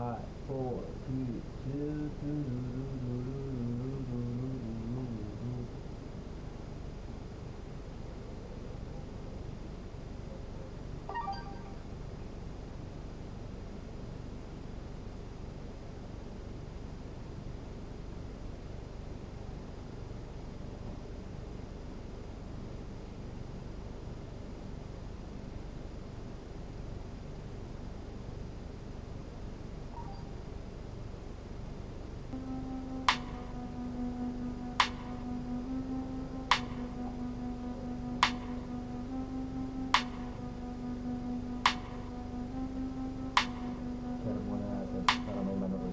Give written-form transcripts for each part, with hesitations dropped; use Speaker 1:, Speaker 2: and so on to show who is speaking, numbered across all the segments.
Speaker 1: 5, 4, 3, 2, share muna natin para may manood.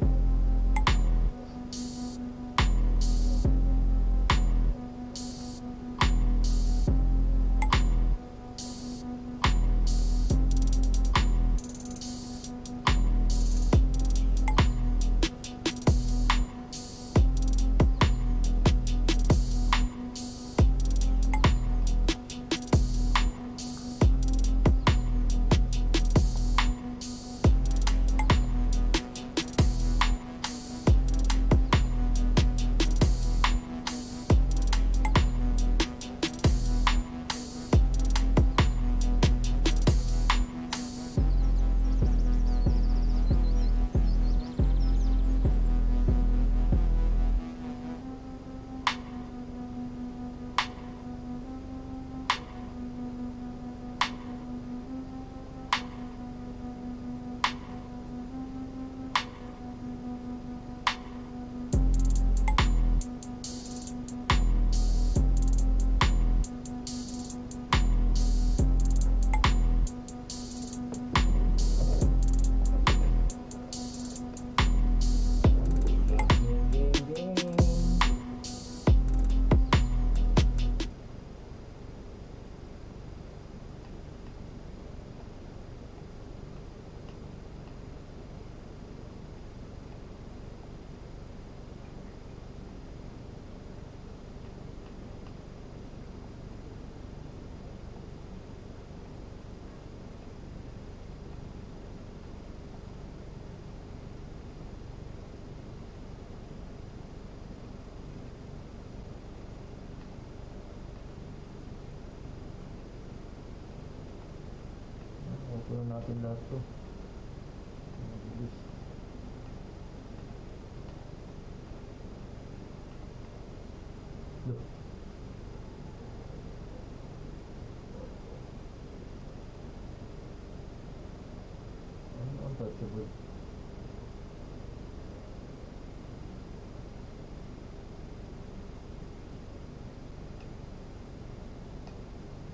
Speaker 1: Kulang natin lahat to. Mabilis. Look. Ano ang touchable?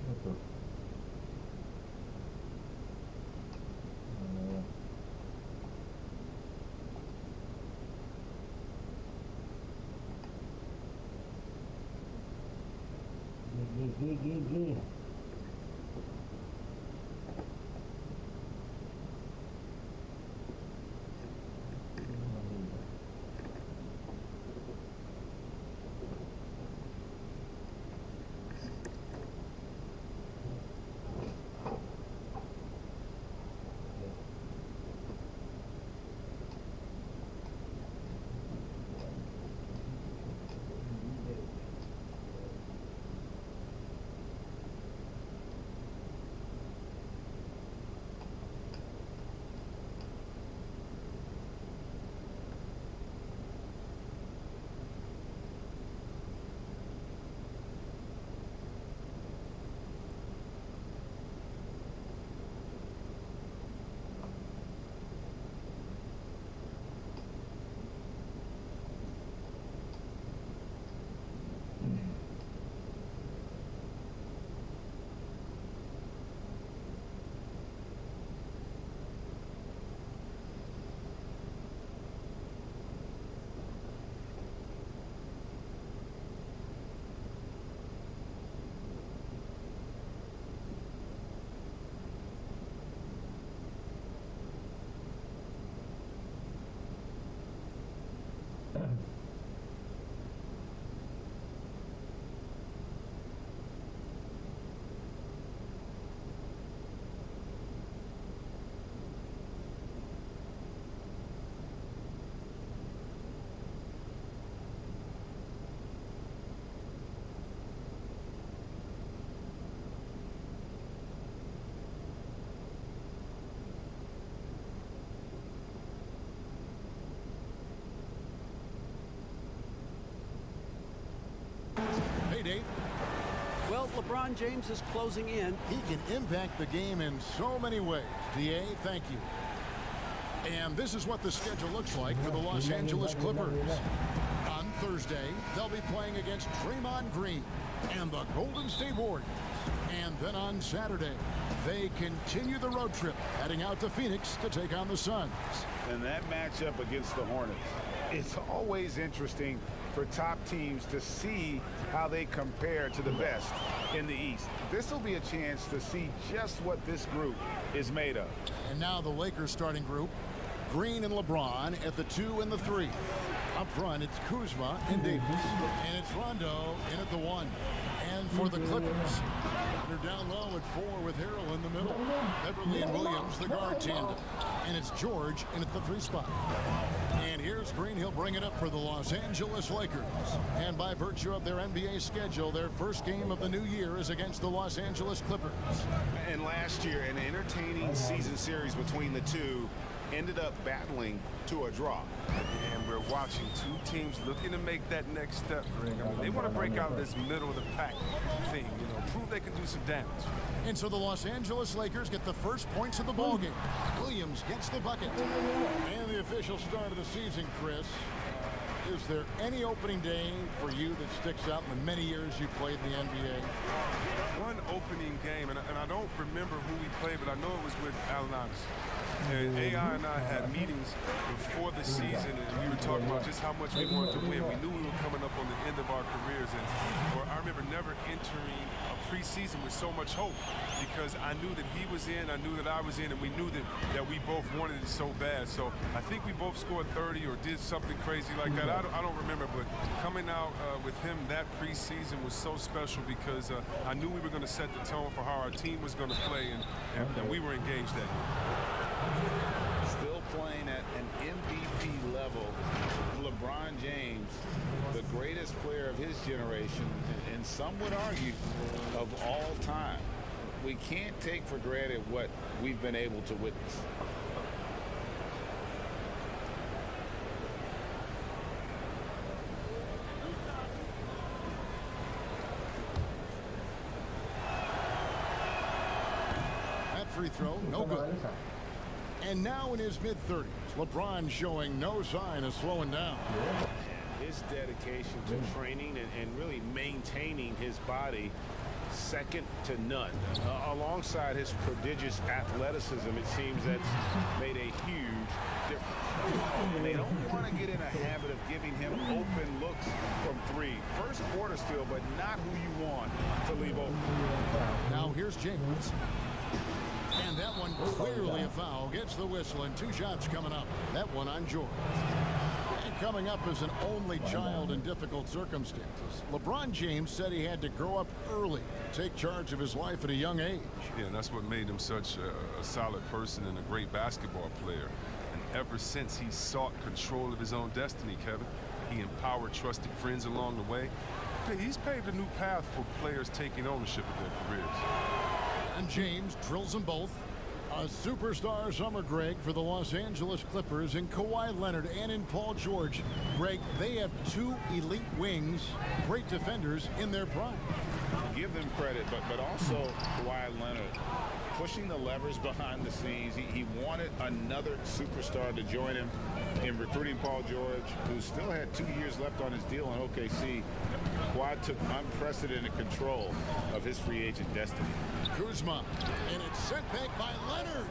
Speaker 1: Ito. Ano yan? Gigi.
Speaker 2: Dave?
Speaker 3: Well, LeBron James is closing in.
Speaker 2: He can impact the game in so many ways. DA, thank you. And this is what the schedule looks like for the Los Angeles Clippers. On Thursday, they'll be playing against Draymond Green and the Golden State Warriors. And then on Saturday, they continue the road trip, heading out to Phoenix to take on the Suns.
Speaker 4: And that matchup against the Hornets, it's always interesting for top teams to see how they compare to the best in the East. This will be a chance to see just what this group is made of.
Speaker 2: And now the Lakers starting group. Green and LeBron at the 2 and the 3. Up front, it's Kuzma and Davis. And it's Rondo in at the 1. And for the Clippers, they're down low at 4 with Harrell in the middle. Beverly and Williams, the guard tandem. And it's George in at the 3 spot. And here's Green. He'll bring it up for the Los Angeles Lakers. And by virtue of their NBA schedule, their first game of the new year is against the Los Angeles Clippers.
Speaker 4: And last year, an entertaining season series between the two ended up battling to a draw.
Speaker 5: And we're watching two teams looking to make that next step, Greg. I mean, they want to break out of this middle of the pack thing, you know, prove they can do some damage.
Speaker 2: And so the Los Angeles Lakers get the first points of the ballgame. Williams gets the bucket. And the official start of the season, Chris. Is there any opening day for you that sticks out in the many years you played in the NBA?
Speaker 5: One opening game, and I don't remember who we played, but I know it was with Allen Iverson. And AI and I had meetings before the season, and we were talking about just how much we wanted to win. We knew we were coming up on the end of our careers, and I remember never entering a preseason with so much hope because I knew that he was in, I knew that I was in, and we knew that we both wanted it so bad. So I think we both scored 30 or did something crazy like that. I don't remember, but coming out with him that preseason was so special because I knew we were going to set the tone for how our team was going to play, and we were engaged that year.
Speaker 4: Still playing at an MVP level, LeBron James, the greatest player of his generation, and some would argue of all time. We can't take for granted what we've been able to witness.
Speaker 2: That free throw, no good. And now in his mid-30s, LeBron showing no sign of slowing down.
Speaker 4: His dedication to training and really maintaining his body, second to none. Alongside his prodigious athleticism, it seems that's made a huge difference. And they don't want to get in a habit of giving him open looks from 3. First quarter still, but not who you want to leave open.
Speaker 2: Now here's James. And that one clearly a foul. Gets the whistle, and 2 shots coming up. That one on George. And coming up as an only child in difficult circumstances, LeBron James said he had to grow up early, take charge of his life at a young age.
Speaker 5: Yeah, and that's what made him such a solid person and a great basketball player. And ever since he sought control of his own destiny, Kevin, he empowered trusted friends along the way. He's paved a new path for players taking ownership of their careers.
Speaker 2: And James drills them both. A superstar summer, Greg, for the Los Angeles Clippers in Kawhi Leonard and in Paul George. Greg, they have 2 elite wings, great defenders in their prime.
Speaker 4: Give them credit, but also Kawhi Leonard pushing the levers behind the scenes. He wanted another superstar to join him in recruiting Paul George, who still had 2 years left on his deal in OKC. Kawhi took unprecedented control of his free agent destiny.
Speaker 2: Kuzma, and it's sent back by Leonard.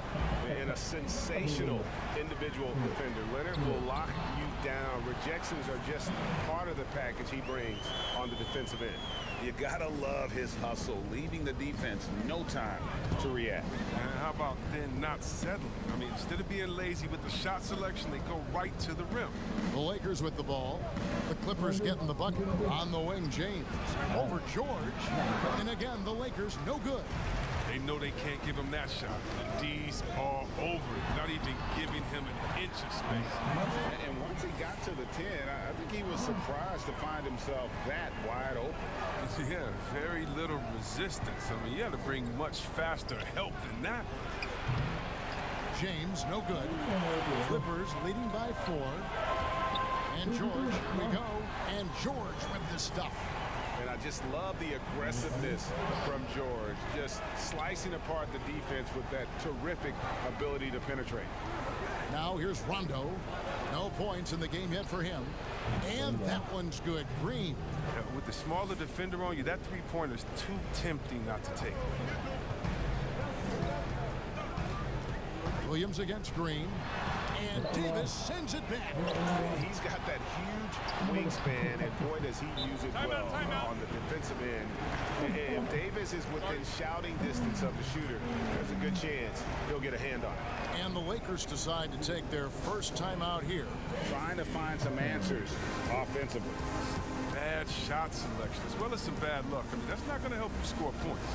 Speaker 6: And a sensational individual defender. Leonard will lock you down. Rejections are just part of the package he brings on the defensive end.
Speaker 4: You gotta love his hustle, leaving the defense no time to react.
Speaker 5: And how about then not settling? I mean, instead of being lazy with the shot selection, they go right to the rim.
Speaker 2: The Lakers with the ball. The Clippers getting the bucket. On the wing, James. Over George. And again, the Lakers no good.
Speaker 5: They know they can't give him that shot. The D's all over it, not even giving him an inch of space.
Speaker 4: And once he got to the 10, I think he was surprised to find himself that wide open.
Speaker 5: Yeah, very little resistance. I mean, you had to bring much faster help than that.
Speaker 2: James, no good. Clippers leading by 4. And George, here we go. And George with the stuff.
Speaker 4: And I just love the aggressiveness from George, just slicing apart the defense with that terrific ability to penetrate.
Speaker 2: Now here's Rondo. No points in the game yet for him. And that one's good. Green.
Speaker 5: With the smaller defender on you, that three-pointer is too tempting not to take.
Speaker 2: Williams against Green. And Davis sends it back.
Speaker 4: He's got that huge wingspan, and boy, does he use it well on the defensive end. If Davis is within shouting distance of the shooter, there's a good chance he'll get a hand on it.
Speaker 2: And the Lakers decide to take their first timeout here.
Speaker 4: Trying to find some answers offensively.
Speaker 5: Bad shot selection, as well as some bad luck. I mean, that's not going to help you score points.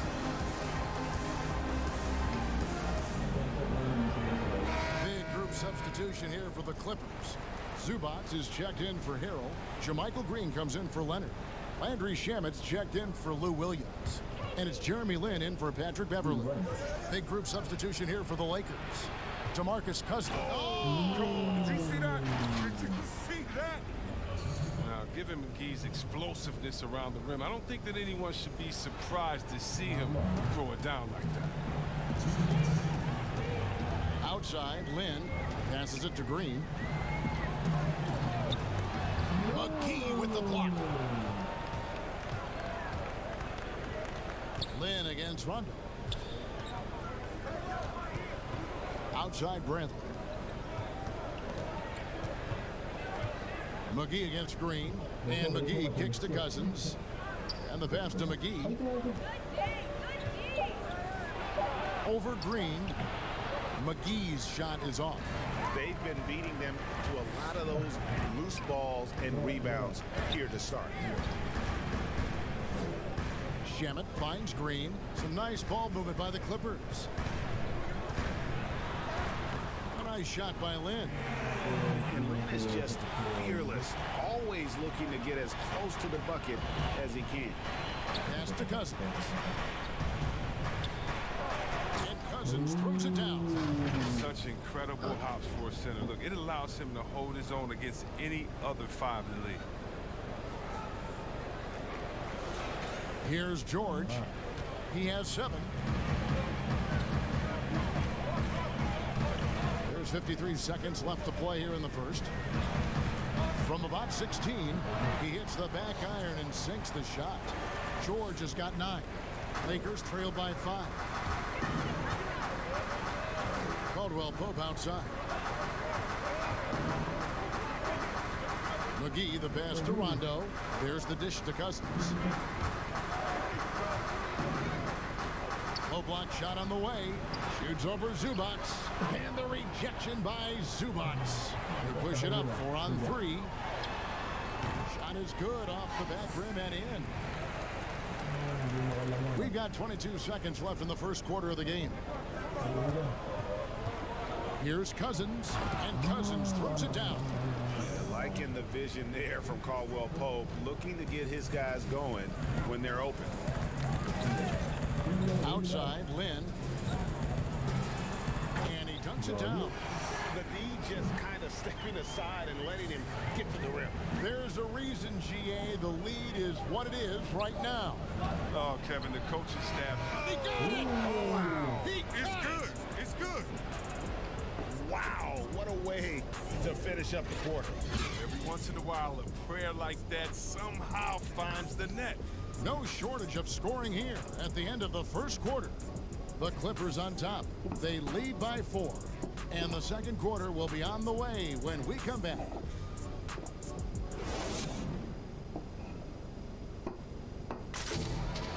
Speaker 2: Big group substitution here for the Clippers. Zubac is checked in for Harrell. Jermichael Green comes in for Leonard. Landry Shamit's checked in for Lou Williams. And it's Jeremy Lin in for Patrick Beverley. Big group substitution here for the Lakers. DeMarcus Cousins.
Speaker 5: Oh! Did you see that? Did you see that? Now, given McGee's explosiveness around the rim, I don't think that anyone should be surprised to see him throw it down like that.
Speaker 2: Outside, Lin passes it to Green. McGee with the block. Lin against Rondo. Outside Bradley. McGee against Green. And McGee kicks to Cousins. And the pass to McGee. Over Green. McGee's shot is off.
Speaker 4: They've been beating them to a lot of those loose balls and rebounds here to start.
Speaker 2: Shamet finds Green. Some nice ball movement by the Clippers. A nice shot by Lin.
Speaker 4: And Lin is just fearless, always looking to get as close to the bucket as he can.
Speaker 2: Pass to Cousins. And Cousins throws it down.
Speaker 5: Such incredible hops for a center. Look, it allows him to hold his own against any other five in the league.
Speaker 2: Here's George. He has 7. There's 53 seconds left to play here in the first. From about 16, he hits the back iron and sinks the shot. George has got 9. Lakers trail by 5. Caldwell Pope outside. McGee, the pass to Rondo. There's the dish to Cousins. Low block shot on the way. Shoots over Zubac. And the rejection by Zubac. They push it up 4 on 3. Shot is good off the back rim and in. We've got 22 seconds left in the first quarter of the game. Here's Cousins. And Cousins throws it down.
Speaker 4: Liking the vision there from Caldwell Pope, looking to get his guys going when they're open.
Speaker 2: Outside, Lin. And he dunks it down.
Speaker 4: The D just kind of stepping aside and letting him get to the rim.
Speaker 2: There's a reason, GA, the lead is what it is right now.
Speaker 5: Oh, Kevin, the coaching staff.
Speaker 2: He got it!
Speaker 4: Oh, wow.
Speaker 5: It's good. It's good.
Speaker 4: Wow, what a way to finish up the quarter.
Speaker 5: Every once in a while, a prayer like that somehow finds the net.
Speaker 2: No shortage of scoring here at the end of the first quarter. The Clippers on top. They lead by 4. And the second quarter will be on the way when we come back.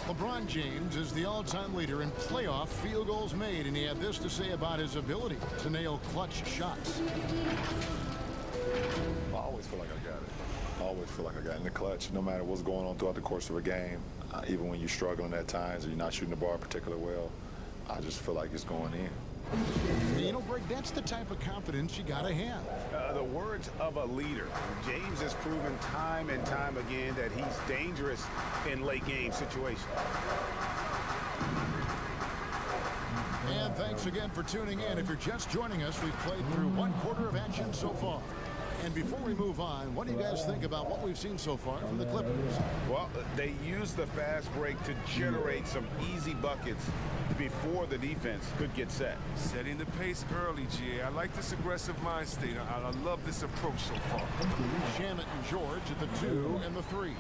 Speaker 2: LeBron James is the all-time leader in playoff field goals made, and he had this to say about his ability to nail clutch shots.
Speaker 7: I always feel like I got it. I always feel like I got it in the clutch, no matter what's going on throughout the course of a game. Even when you're struggling at times or you're not shooting the ball particularly well, I just feel like it's going in.
Speaker 2: You know, Greg, that's the type of confidence you got to have.
Speaker 4: The words of a leader. James has proven time and time again that he's dangerous in late game situations.
Speaker 2: And thanks again for tuning in. If you're just joining us, we've played through 1 quarter of action so far. And before we move on, what do you guys think about what we've seen so far from the Clippers?
Speaker 6: Well, they used the fast break to generate some easy buckets before the defense could get set.
Speaker 5: Setting the pace early, GA. I like this aggressive mind state. I love this approach so far.
Speaker 2: Shamet and George at the 2 and the 3.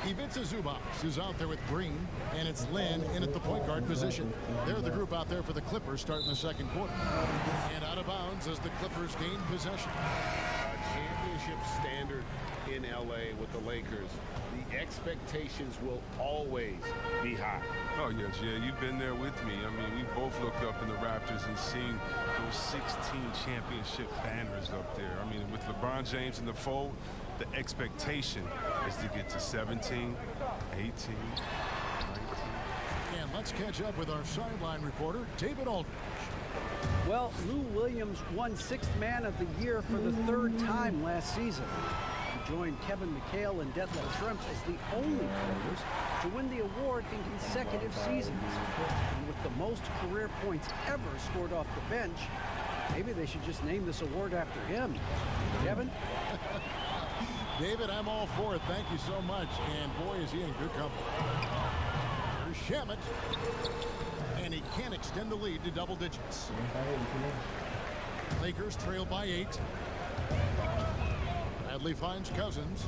Speaker 2: Ivica Zubac is out there with Green, and it's Lynn in at the point guard position. They're the group out there for the Clippers starting the second quarter. And out of bounds as the Clippers gain possession.
Speaker 6: Championship standard in LA with the Lakers. The expectations will always be high.
Speaker 5: Oh, yeah, GA, you've been there with me. I mean, we both looked up in the Raptors and seen those 16 championship banners up there. I mean, with LeBron James in the fold, the expectation is to get to 17, 18, 19.
Speaker 2: And let's catch up with our sideline reporter, David Aldridge.
Speaker 3: Well, Lou Williams won 6th Man of the Year for the 3rd time last season. He joined Kevin McHale and Detlef Schrempf as the only players to win the award in consecutive seasons. And with the most career points ever scored off the bench, maybe they should just name this award after him. Kevin?
Speaker 2: David, I'm all for it. Thank you so much. And boy, is he in good company. Here's Shamet. And he can't extend the lead to double digits. Lakers trail by 8. Bradley finds Cousins.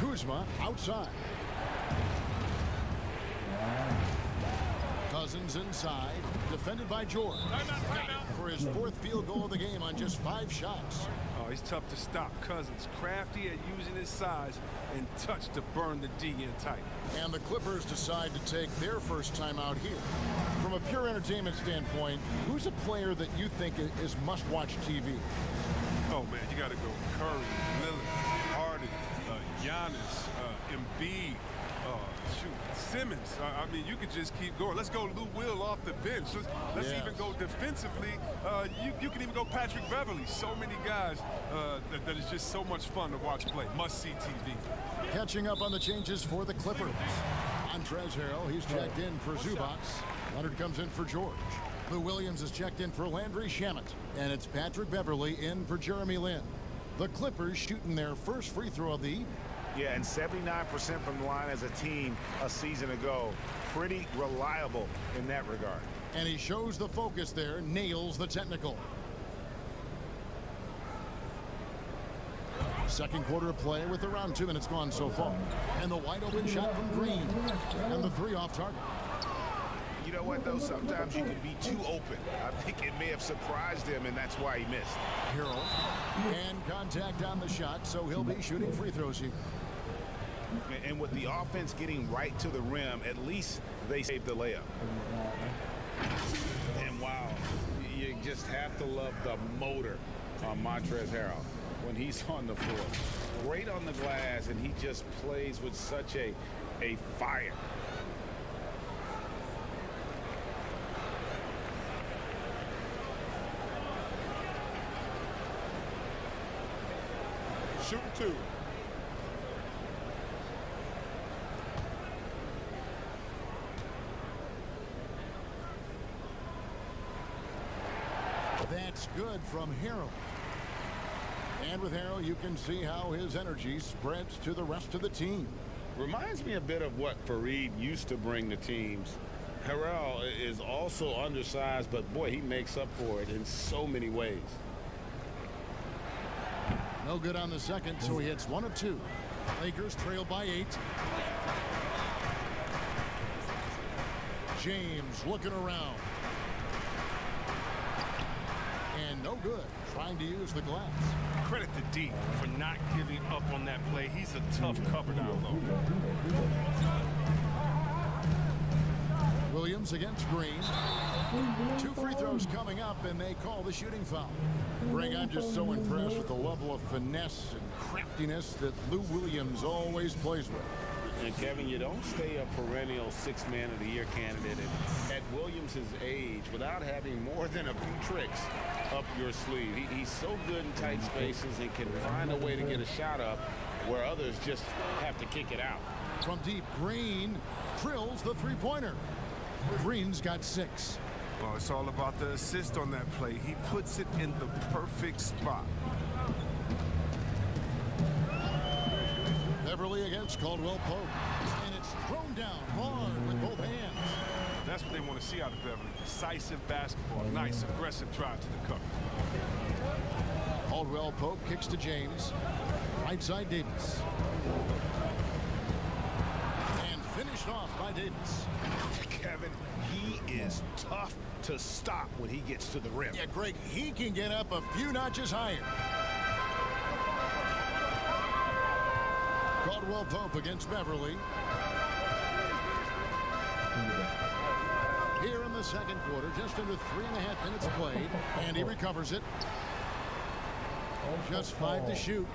Speaker 2: Kuzma outside. Cousins inside, defended by George. For his 4th field goal of the game on just 5 shots.
Speaker 5: Oh, he's tough to stop. Cousins crafty at using his size and touch to burn the D in tight.
Speaker 2: And the Clippers decide to take their first time out here. From a pure entertainment standpoint, who's a player that you think is must-watch TV?
Speaker 5: Oh, man, you got to go Curry, Lillard, Harden, Giannis, Embiid, Simmons. I mean, you could just keep going. Let's go Lou Will off the bench. Let's even go defensively. You can even go Patrick Beverly. So many guys that is just so much fun to watch play. Must-see TV.
Speaker 2: Catching up on the changes for the Clippers. Montrezl Harrell, he's checked in for Zubac. Leonard comes in for George. Lou Williams is checked in for Landry Shamet. And it's Patrick Beverly in for Jeremy Lin. The Clippers shooting their first free throw of the evening.
Speaker 6: Yeah, and 79% from the line as a team a season ago. Pretty reliable in that regard.
Speaker 2: And he shows the focus there, nails the technical. Second quarter of play with around 2 minutes gone so far. And the wide open shot from Green. And the 3 off target.
Speaker 6: You know what, though? Sometimes you can be too open. I think it may have surprised him, and that's why he missed.
Speaker 2: Harrell. And contact on the shot, so he'll be shooting free throws here.
Speaker 6: And with the offense getting right to the rim, at least they saved the layup. And wow, you just have to love the motor on Montrezl Harrell when he's on the floor. Great on the glass, and he just plays with such a fire.
Speaker 7: Shooting 2.
Speaker 2: That's good from Harrell. And with Harrell, you can see how his energy spreads to the rest of the team.
Speaker 6: Reminds me a bit of what Fareed used to bring to teams. Harrell is also undersized, but boy, he makes up for it in so many ways.
Speaker 2: No good on the second, so he hits 1 of 2. Lakers trail by 8. James looking around. And no good, trying to use the glass.
Speaker 5: Credit to D for not giving up on that play. He's a tough cover down low.
Speaker 2: Williams against Green. 2 free throws coming up, and they call the shooting foul. Greg, I'm just so impressed with the level of finesse and craftiness that Lou Williams always plays with.
Speaker 6: And Kevin, you don't stay a perennial 6th Man of the Year candidate at Williams' age without having more than a few tricks up your sleeve. He's so good in tight spaces and can find a way to get a shot up where others just have to kick it out.
Speaker 2: From deep, Green drills the 3-pointer. Green's got 6.
Speaker 5: Well, it's all about the assist on that play. He puts it in the perfect spot.
Speaker 2: Beverly against Caldwell Pope. And it's thrown down hard with both hands.
Speaker 5: That's what they want to see out of Beverly. Decisive basketball. Nice, aggressive drive to the cup.
Speaker 2: Caldwell Pope kicks to James. Right side Davis. And finished off by Davis.
Speaker 6: Kevin, he is tough to stop when he gets to the rim.
Speaker 2: Yeah, Greg, he can get up a few notches higher. Caldwell Pope against Beverly. Here in the second quarter, just under 3.5 minutes played, and he recovers it. Just 5 to shoot.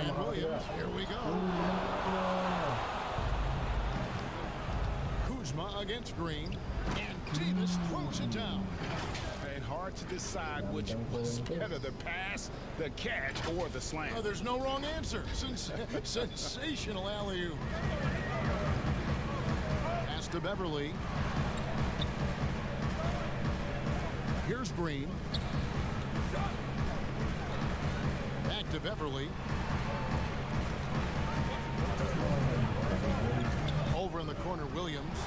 Speaker 2: And Williams, here we go. Kuzma against Green, and Davis throws it down.
Speaker 6: And hard to decide which was better, the pass, the catch, or the slam.
Speaker 2: Oh, there's no wrong answer. Sensational alley-oop. Pass to Beverly. Here's Green. Back to Beverly. Over in the corner, Williams.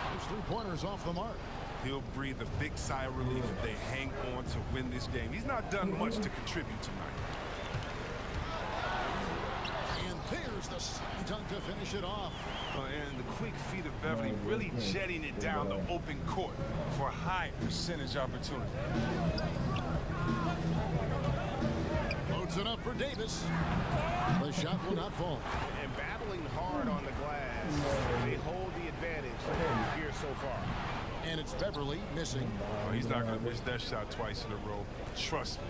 Speaker 2: There's 3-pointers off the mark.
Speaker 5: He'll breathe a big sigh of relief if they hang on to win this game. He's not done much to contribute tonight.
Speaker 2: And there's the slam dunk to finish it off.
Speaker 5: And the quick feet of Beverly really jetting it down the open court for a high percentage opportunity.
Speaker 2: Loads it up for Davis. The shot will not fall.
Speaker 6: And battling hard on the glass, they hold the advantage here so far.
Speaker 2: And it's Beverly missing.
Speaker 5: Oh, he's not going to miss that shot twice in a row. Trust me.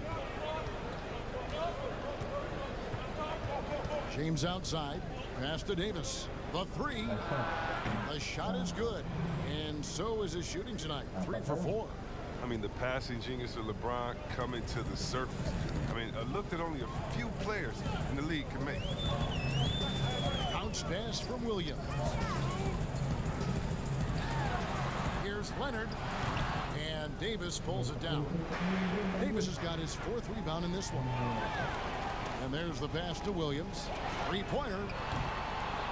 Speaker 2: James outside. Pass to Davis. The 3. The shot is good. And so is his shooting tonight. 3 for 4.
Speaker 5: I mean, the passing genius of LeBron coming to the surface. I mean, a look that only a few players in the league can make.
Speaker 2: Bounce pass from Williams. Here's Leonard. And Davis pulls it down. Davis has got his 4th rebound in this one. And there's the pass to Williams. 3-pointer.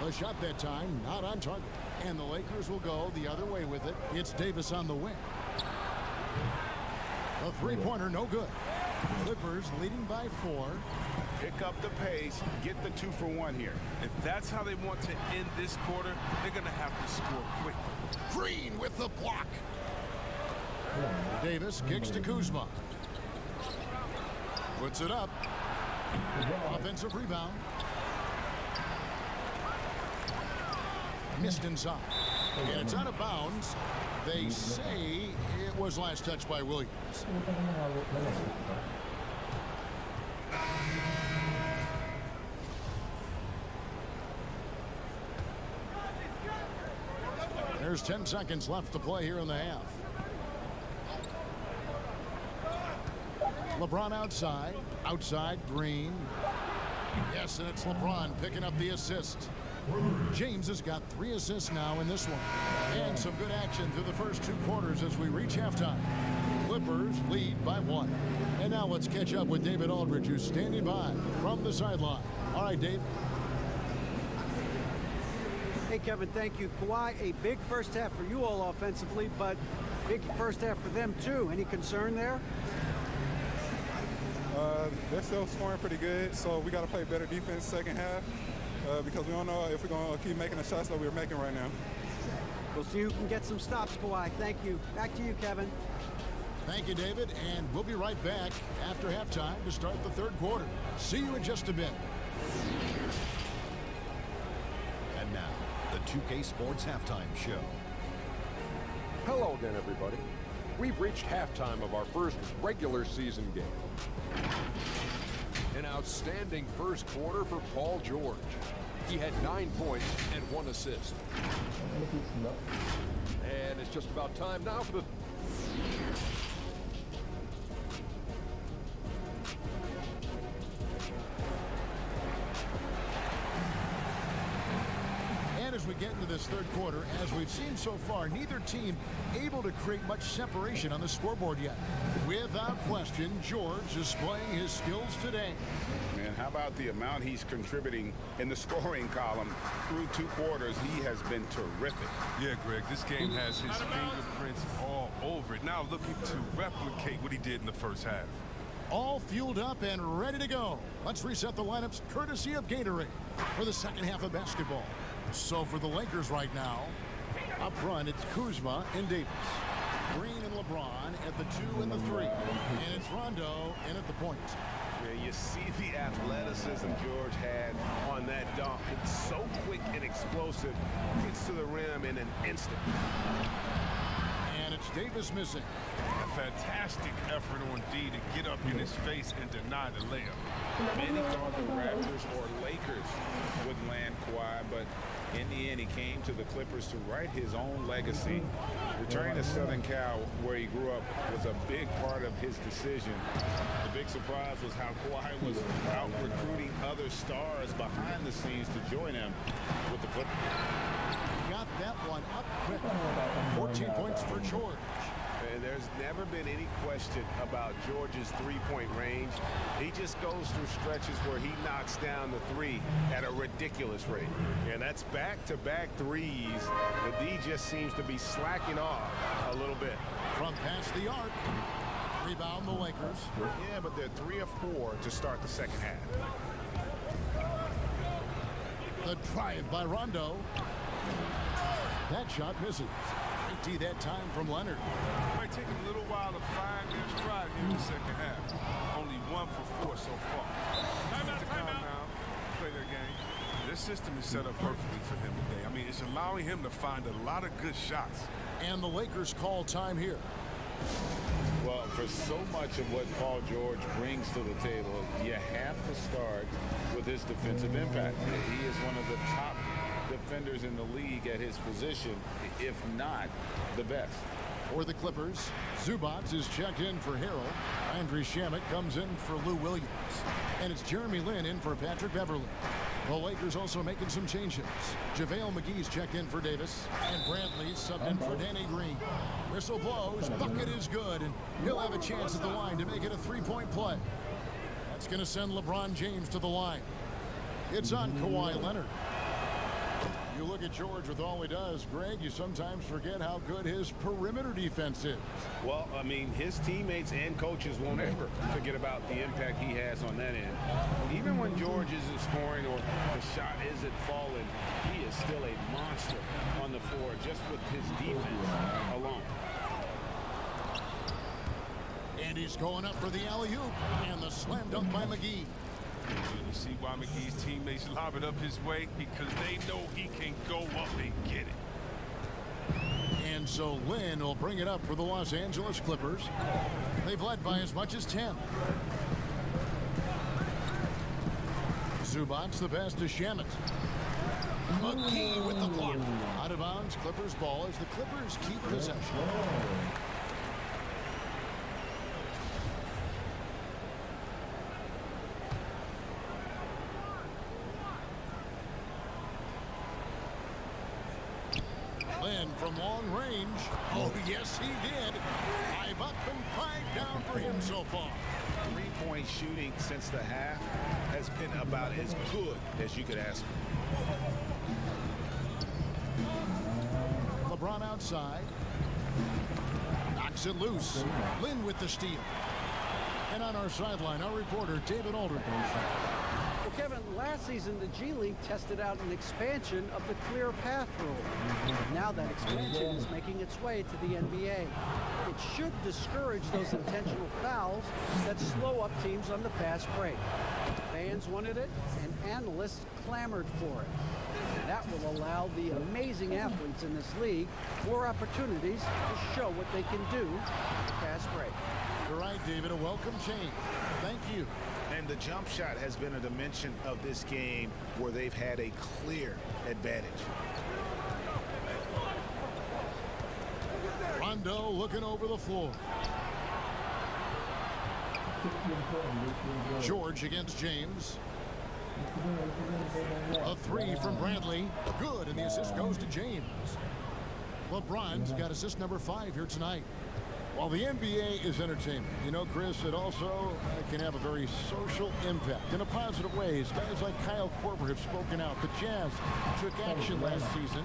Speaker 2: The shot that time not on target. And the Lakers will go the other way with it. It's Davis on the wing. The 3-pointer no good. Clippers leading by 4.
Speaker 6: Pick up the pace, get the 2 for 1 here.
Speaker 5: If that's how they want to end this quarter, they're going to have to score quickly.
Speaker 2: Green with the block. Davis kicks to Kuzma. Puts it up. Offensive rebound. Missed inside. And it's out of bounds. They say it was last touched by Williams. There's 10 seconds left to play here in the half. LeBron outside. Outside, Green. Yes, and it's LeBron picking up the assist. James has got 3 assists now in this one. And some good action through the first 2 quarters as we reach halftime. Clippers lead by 1. And now let's catch up with David Aldridge, who's standing by from the sideline. All right, Dave.
Speaker 3: Hey, Kevin, thank you. Kawhi, a big first half for you all offensively, but big first half for them, too. Any concern there?
Speaker 8: They're still scoring pretty good, so we got to play better defense second half because we don't know if we're going to keep making the shots that we're making right now.
Speaker 3: We'll see who can get some stops, Kawhi. Thank you. Back to you, Kevin.
Speaker 2: Thank you, David, and we'll be right back after halftime to start the 3rd quarter. See you in just a bit.
Speaker 9: And now, the 2K Sports Halftime Show.
Speaker 10: Hello again, everybody. We've reached halftime of our first regular season game. An outstanding first quarter for Paul George. He had 9 points and 1 assist. And it's just about time now for the...
Speaker 2: And as we get into this third quarter, as we've seen so far, neither team able to create much separation on the scoreboard yet. Without question, George displaying his skills today.
Speaker 6: And how about the amount he's contributing in the scoring column through 2 quarters? He has been terrific.
Speaker 5: Yeah, Greg, this game has his fingerprints all over it. Now looking to replicate what he did in the first half.
Speaker 2: All fueled up and ready to go. Let's reset the lineups courtesy of Gatorade for the second half of basketball. So for the Lakers right now, up front it's Kuzma and Davis. Green and LeBron at the 2 and the 3. And it's Rondo in at the point.
Speaker 6: Yeah, you see the athleticism George had on that dunk. It's so quick and explosive. Gets to the rim in an instant.
Speaker 2: And it's Davis missing.
Speaker 5: A fantastic effort on D to get up in his face and deny the layup.
Speaker 6: Many thought the Raptors or Lakers would land Kawhi, but in the end, he came to the Clippers to write his own legacy. Returning to Southern Cal, where he grew up, was a big part of his decision. The big surprise was how Kawhi was out recruiting other stars behind the scenes to join him with the Clippers.
Speaker 2: Got that one up quick. 14 points for George.
Speaker 6: And there's never been any question about George's three-point range. He just goes through stretches where he knocks down the 3 at a ridiculous rate. And that's back-to-back threes. The D just seems to be slacking off a little bit.
Speaker 2: From past the arc. Rebound the Lakers.
Speaker 6: Yeah, but they're 3 of 4 to start the second half.
Speaker 2: The drive by Rondo. That shot misses. 80 that time from Leonard.
Speaker 5: Might take a little while to find their stride here in the second half. Only 1 for 4 so far. Timeout. Play their game. This system is set up perfectly for him today. I mean, it's allowing him to find a lot of good shots.
Speaker 2: And the Lakers call time here.
Speaker 6: Well, for so much of what Paul George brings to the table, you have to start with his defensive impact. He is one of the top defenders in the league at his position, if not the best.
Speaker 2: For the Clippers, Zubac is checked in for Harrell. Andrew Shamet comes in for Lou Williams. And it's Jeremy Lin in for Patrick Beverly. The Lakers also making some changes. JaVale McGee's checked in for Davis. And Bradley's subbed in for Danny Green. Whistle blows, bucket is good, and he'll have a chance at the line to make it a 3-point play. That's going to send LeBron James to the line. It's on Kawhi Leonard. You look at George with all he does, Greg, you sometimes forget how good his perimeter defense is.
Speaker 6: Well, I mean, his teammates and coaches won't ever forget about the impact he has on that end. Even when George isn't scoring or the shot isn't falling, he is still a monster on the floor just with his defense alone.
Speaker 2: And he's going up for the alley-oop and the slam dunk by McGee.
Speaker 5: You see why McGee's teammates lob it up his way? Because they know he can go up and get it.
Speaker 2: And so Lynn will bring it up for the Los Angeles Clippers. They've led by as much as 10. Zubac the pass to Shamet. McGee with the block. Out of bounds, Clippers ball as the Clippers keep possession. Lynn from long range. Oh, yes, he did. 5 up and 5 down for him so far.
Speaker 6: 3-point shooting since the half has been about as good as you could ask for.
Speaker 2: LeBron outside. Knocks it loose. Lynn with the steal. And on our sideline, our reporter, David Aldridge.
Speaker 3: Well, Kevin, last season the G League tested out an expansion of the clear path rule. Now that expansion is making its way to the NBA. It should discourage those intentional fouls that slow up teams on the fast break. Fans wanted it, and analysts clamored for it. That will allow the amazing athletes in this league more opportunities to show what they can do at the fast break.
Speaker 2: You're right, David. A welcome change. Thank you.
Speaker 6: And the jump shot has been a dimension of this game where they've had a clear advantage.
Speaker 2: Rondo looking over the floor. George against James. A three from Bradley. Good, and the assist goes to James. LeBron's got assist number 5 here tonight. While the NBA is entertainment, you know, Chris, it also can have a very social impact in a positive way. Guys like Kyle Korver have spoken out. The Jazz took action last season.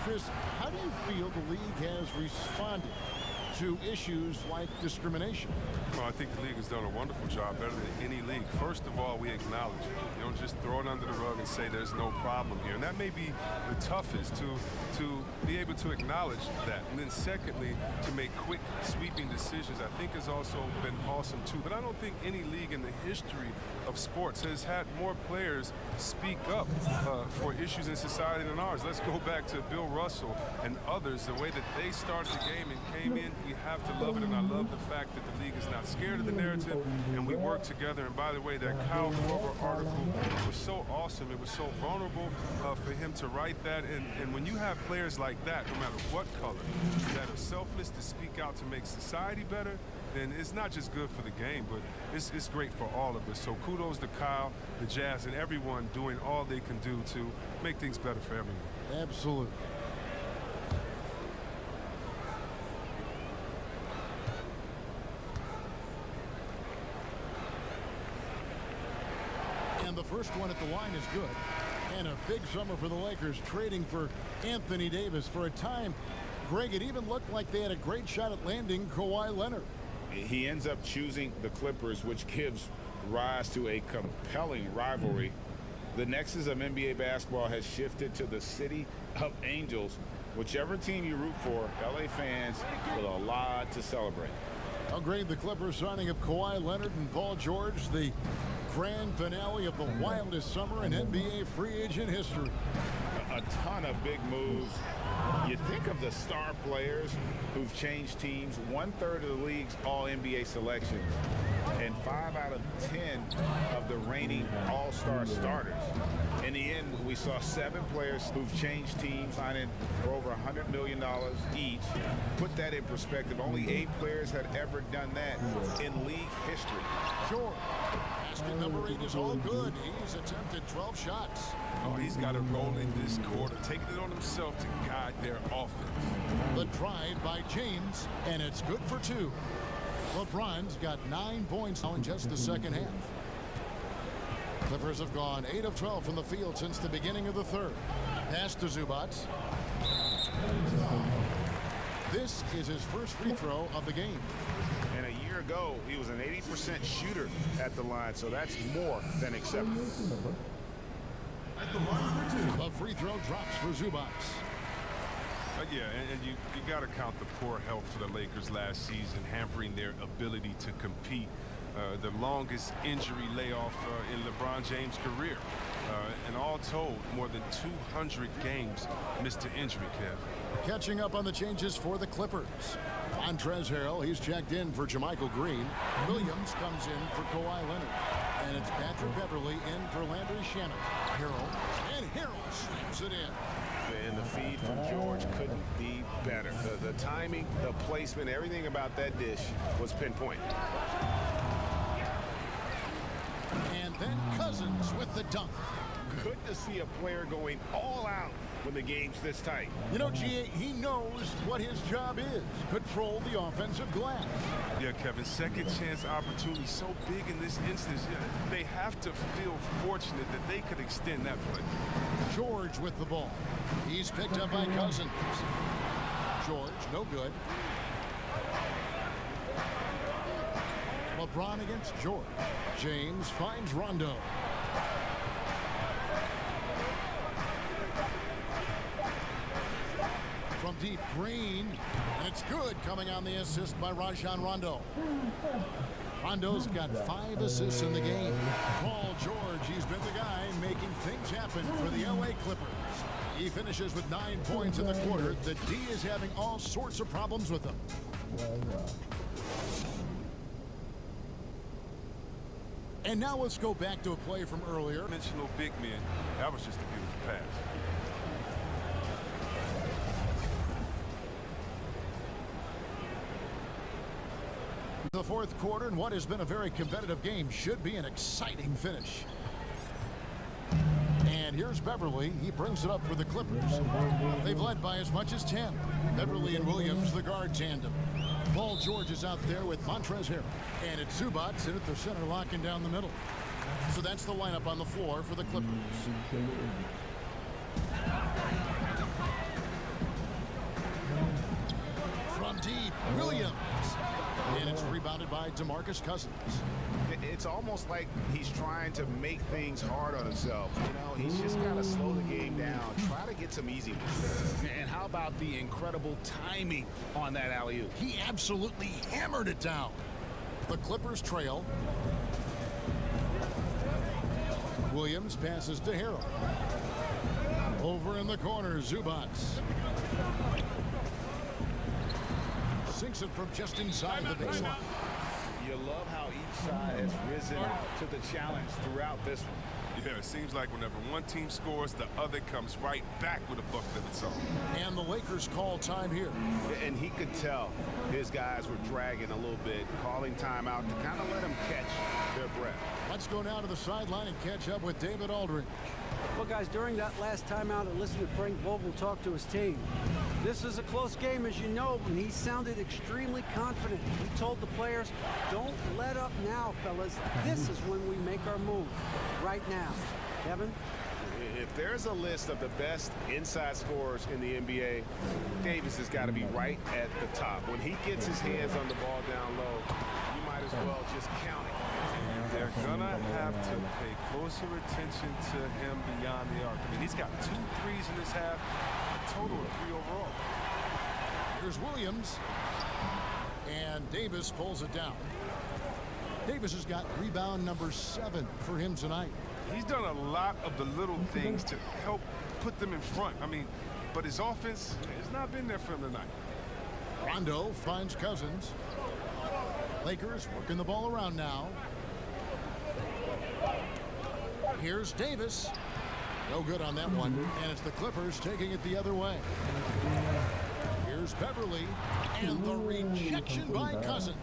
Speaker 2: Chris, how do you feel the league has responded to issues like discrimination?
Speaker 5: Well, I think the league has done a wonderful job, better than any league. First of all, we acknowledge it. You don't just throw it under the rug and say there's no problem here. And that may be the toughest, to be able to acknowledge that. And then secondly, to make quick, sweeping decisions, I think has also been awesome too. But I don't think any league in the history of sports has had more players speak up for issues in society than ours. Let's go back to Bill Russell and others, the way that they started the game and came in. We have to love it, and I love the fact that the league is not scared of the narrative, and we work together. And by the way, that Kyle Korver article was so awesome. It was so vulnerable for him to write that. And when you have players like that, no matter what color, that are selfless to speak out to make society better, then it's not just good for the game, but it's great for all of us. So kudos to Kyle, the Jazz, and everyone doing all they can do to make things better for everyone.
Speaker 2: Absolutely. And the first one at the line is good. And a big summer for the Lakers, trading for Anthony Davis. For a time, Greg, it even looked like they had a great shot at landing Kawhi Leonard.
Speaker 6: He ends up choosing the Clippers, which gives rise to a compelling rivalry. The nexus of NBA basketball has shifted to the city of angels. Whichever team you root for, LA fans with a lot to celebrate.
Speaker 2: Now, Greg, the Clippers signing of Kawhi Leonard and Paul George, the grand finale of the wildest summer in NBA free agent history.
Speaker 6: A ton of big moves. You think of the star players who've changed teams, 1/3 of the league's all-NBA selections, and 5 out of 10 of the reigning all-star starters. In the end, we saw 7 players who've changed teams, signing for over $100 million each. Put that in perspective, only 8 players had ever done that in league history.
Speaker 2: Sure. Basket number 8 is all good. He's attempted 12 shots.
Speaker 5: Oh, he's got a role in this quarter, taking it on himself to guide their offense.
Speaker 2: The drive by James, and it's good for 2. LeBron's got 9 points now in just the second half. Clippers have gone 8 of 12 from the field since the beginning of the third. Pass to Zubac. This is his first free throw of the game.
Speaker 6: And a year ago, he was an 80% shooter at the line, so that's more than acceptable.
Speaker 2: The free throw drops for Zubac.
Speaker 5: Yeah, and you got to count the poor health for the Lakers last season, hampering their ability to compete. The longest injury layoff in LeBron James' career. And all told, more than 200 games missed to injury, Kev.
Speaker 2: Catching up on the changes for the Clippers. Montrezl Harrell, he's checked in for Jermichael Green. Williams comes in for Kawhi Leonard. And it's Patrick Beverly in for Landry Shamet. Harrell slams it in.
Speaker 6: And the feed from George couldn't be better. The timing, the placement, everything about that dish was pinpoint.
Speaker 2: And then Cousins with the dunk.
Speaker 6: Good to see a player going all out when the game's this tight.
Speaker 2: You know, GA, he knows what his job is. Control the offensive glass.
Speaker 5: Yeah, Kevin, second chance opportunity so big in this instance. Yeah, they have to feel fortunate that they could extend that play.
Speaker 2: George with the ball. He's picked up by Cousins. George, no good. LeBron against George. James finds Rondo. From deep, Green, and it's good, coming on the assist by Rajon Rondo. Rondo's got 5 assists in the game. Paul George, he's been the guy making things happen for the LA Clippers. He finishes with 9 points in the quarter. The D is having all sorts of problems with him. And now let's go back to a play from earlier.
Speaker 5: Dimensional big men. That was just a beautiful pass.
Speaker 2: The fourth quarter, and what has been a very competitive game should be an exciting finish. And here's Beverly. He brings it up for the Clippers. They've led by as much as 10. Beverly and Williams, the guard tandem. Paul George is out there with Montrezl Harrell. And it's Zubats in at the center, locking down the middle. So that's the lineup on the floor for the Clippers. From deep, Williams. And it's rebounded by DeMarcus Cousins.
Speaker 6: It's almost like he's trying to make things hard on himself. You know, he's just got to slow the game down, try to get some easy ones. And how about the incredible timing on that alley-oop?
Speaker 2: He absolutely hammered it down. The Clippers trail. Williams passes to Harrell. Over in the corner, Zubats. Sinks it from just inside the baseline.
Speaker 6: You love how each side has risen to the challenge throughout this one.
Speaker 5: Yeah, it seems like whenever one team scores, the other comes right back with a bucket of its own.
Speaker 2: And the Lakers call time here.
Speaker 6: And he could tell his guys were dragging a little bit, calling timeout to kind of let them catch their breath.
Speaker 2: Let's go down to the sideline and catch up with David Aldridge.
Speaker 3: Well, guys, during that last timeout, I listened to Frank Vogel talk to his team. This is a close game, as you know, and he sounded extremely confident. He told the players, don't let up now, fellas. This is when we make our move. Right now. Kevin?
Speaker 6: If there's a list of the best inside scorers in the NBA, Davis has got to be right at the top. When he gets his hands on the ball down low, you might as well just count it.
Speaker 5: They're gonna have to pay closer attention to him beyond the arc. I mean, he's got 2 threes in this half, a total of 3 overall.
Speaker 2: Here's Williams. And Davis pulls it down. Davis has got rebound number 7 for him tonight.
Speaker 5: He's done a lot of the little things to help put them in front. I mean, but his offense has not been there for him tonight.
Speaker 2: Rondo finds Cousins. Lakers working the ball around now. Here's Davis. No good on that one. And it's the Clippers taking it the other way. Here's Beverly. And the rejection by Cousins.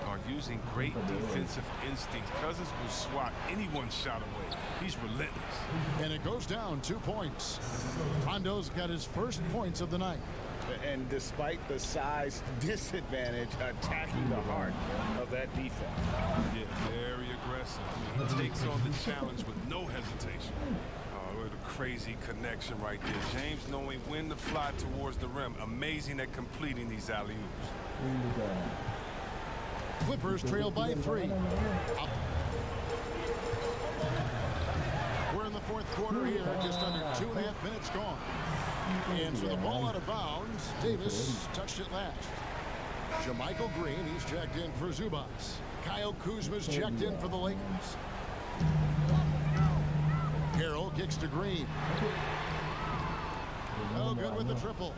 Speaker 5: Are using great defensive instincts. Cousins will swat anyone's shot away. He's relentless.
Speaker 2: And it goes down 2 points. Rondo's got his first points of the night.
Speaker 6: And despite the size disadvantage, attacking the heart of that defense.
Speaker 5: Yeah, very aggressive. I mean, he takes on the challenge with no hesitation. Oh, what a crazy connection right there. James knowing when to fly towards the rim. Amazing at completing these alley-oops.
Speaker 2: Clippers trail by 3. Up. We're in the fourth quarter here, just under 2.5 minutes gone. And so the ball out of bounds. Davis touched it last. Jermichael Green, he's checked in for Zubats. Kyle Kuzma's checked in for the Lakers. Harrell kicks to Green. No good with the triple.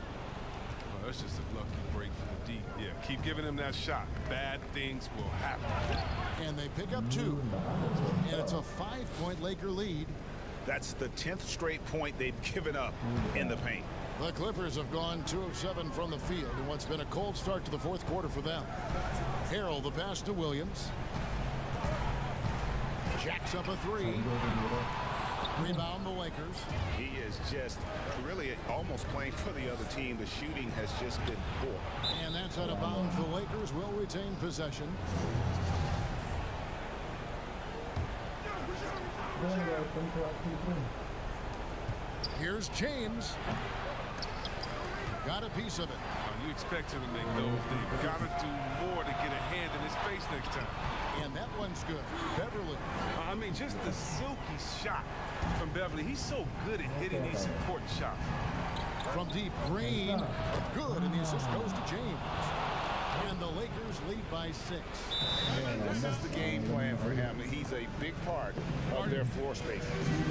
Speaker 5: Oh, that's just a lucky break for the deep. Yeah, keep giving him that shot. Bad things will happen.
Speaker 2: And they pick up 2. And it's a 5-point Laker lead.
Speaker 6: That's the 10th straight point they've given up in the paint.
Speaker 2: The Clippers have gone 2 of 7 from the field in what's been a cold start to the fourth quarter for them. Harrell, the pass to Williams. Jacks up a 3. Rebound the Lakers.
Speaker 6: He is just really almost playing for the other team. The shooting has just been poor.
Speaker 2: And that's out of bounds. The Lakers will retain possession. Here's James. Got a piece of it.
Speaker 5: You expect him to make those. They've got to do more to get a hand in his face next time.
Speaker 2: And that one's good. Beverly.
Speaker 5: I mean, just the silky shot from Beverly. He's so good at hitting these important shots.
Speaker 2: From deep, Green. Good, and the assist goes to James. And the Lakers lead by 6.
Speaker 6: And this is the game plan for him. He's a big part of their floor space.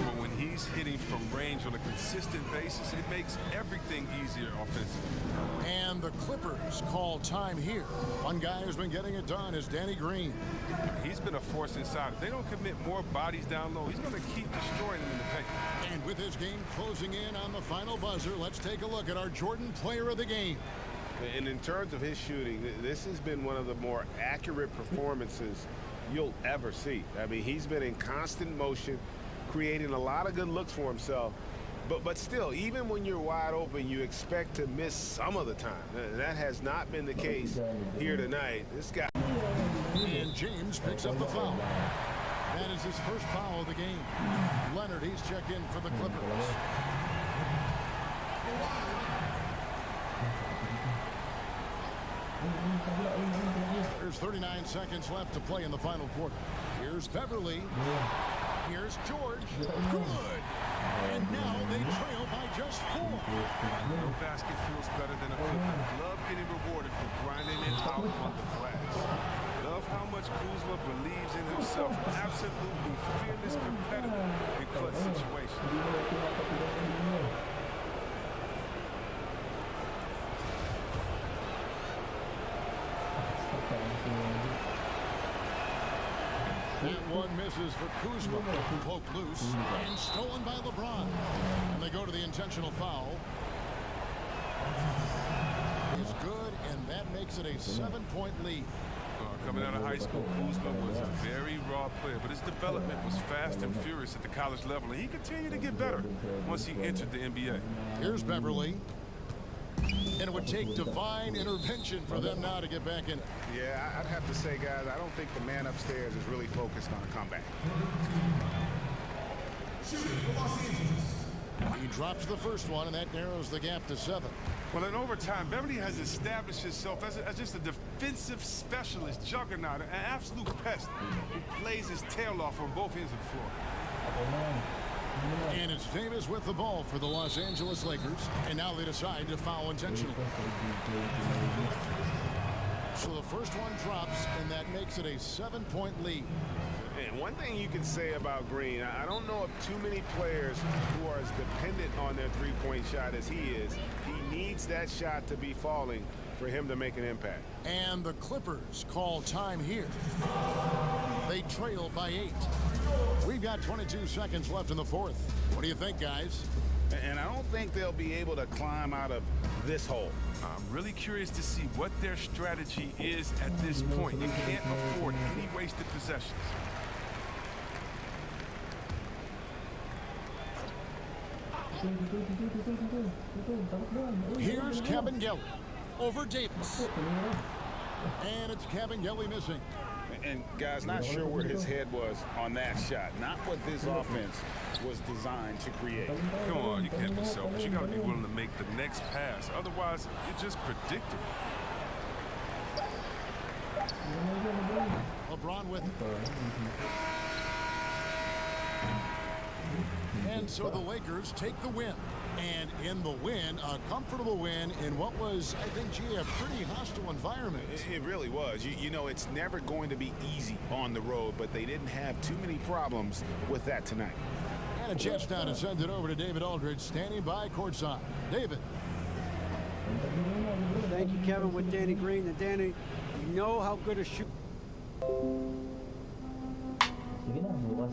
Speaker 5: But when he's hitting from range on a consistent basis, it makes everything easier offensively.
Speaker 2: And the Clippers call time here. One guy who's been getting it done is Danny Green.
Speaker 5: He's been a force inside. If they don't commit more bodies down low, he's going to keep destroying them in the paint.
Speaker 2: And with his game closing in on the final buzzer, let's take a look at our Jordan Player of the Game.
Speaker 6: And in terms of his shooting, this has been one of the more accurate performances you'll ever see. I mean, he's been in constant motion,
Speaker 4: creating a lot of good looks for himself. But still, even when you're wide open, you expect to miss some of the time. That has not been the case here tonight. This guy.
Speaker 2: And James picks up the foul. That is his first foul of the game. Leonard, he's checked in for the Clippers. There's 39 seconds left to play in the final quarter. Here's Beverly. Here's George. Good. And now they trail by just 4.
Speaker 5: No basket feels better than a Clipper. Love getting rewarded for grinding it out on the glass. Love how much Kuzma believes in himself. An absolutely fearless competitor in clutch situations.
Speaker 2: That one misses for Kuzma. Poked loose and stolen by LeBron. And they go to the intentional foul. Is good, and that makes it a 7-point lead.
Speaker 5: Coming out of high school, Kuzma was a very raw player, but his development was fast and furious at the college level, and he continued to get better once he entered the NBA.
Speaker 2: Here's Beverly. And it would take divine intervention for them now to get back in it.
Speaker 6: Yeah, I'd have to say, guys, I don't think the man upstairs is really focused on a comeback.
Speaker 2: He drops the first one, and that narrows the gap to 7.
Speaker 5: Well, in overtime, Beverly has established himself as just a defensive specialist, juggernaut, an absolute pest who plays his tail off on both ends of the floor.
Speaker 2: And it's Davis with the ball for the Los Angeles Lakers, and now they decide to foul intentionally. So the first one drops, and that makes it a 7-point lead.
Speaker 4: And one thing you can say about Green, I don't know of too many players who are as dependent on their three-point shot as he is. He needs that shot to be falling for him to make an impact.
Speaker 2: And the Clippers call time here. They trail by 8. We've got 22 seconds left in the fourth. What do you think, guys?
Speaker 6: And I don't think they'll be able to climb out of this hole.
Speaker 5: I'm really curious to see what their strategy is at this point. You can't afford any wasted possessions.
Speaker 2: Here's Kevin Gelly over Davis. And it's Kevin Gelly missing.
Speaker 6: And guys, not sure where his head was on that shot. Not what this offense was designed to create.
Speaker 5: Come on, you can't be selfish. You got to be willing to make the next pass. Otherwise, you're just predictable.
Speaker 2: LeBron with it. And so the Lakers take the win. And in the win, a comfortable win in what was, I think, gee, a pretty hostile environment.
Speaker 6: It really was. You know, it's never going to be easy on the road, but they didn't have too many problems with that tonight.
Speaker 2: And a chance now to send it over to David Aldridge, standing by courtside. David.
Speaker 3: Thank you, Kevin, with Danny Green. And Danny, you know how good a shooter.
Speaker 1: Sige na, bukas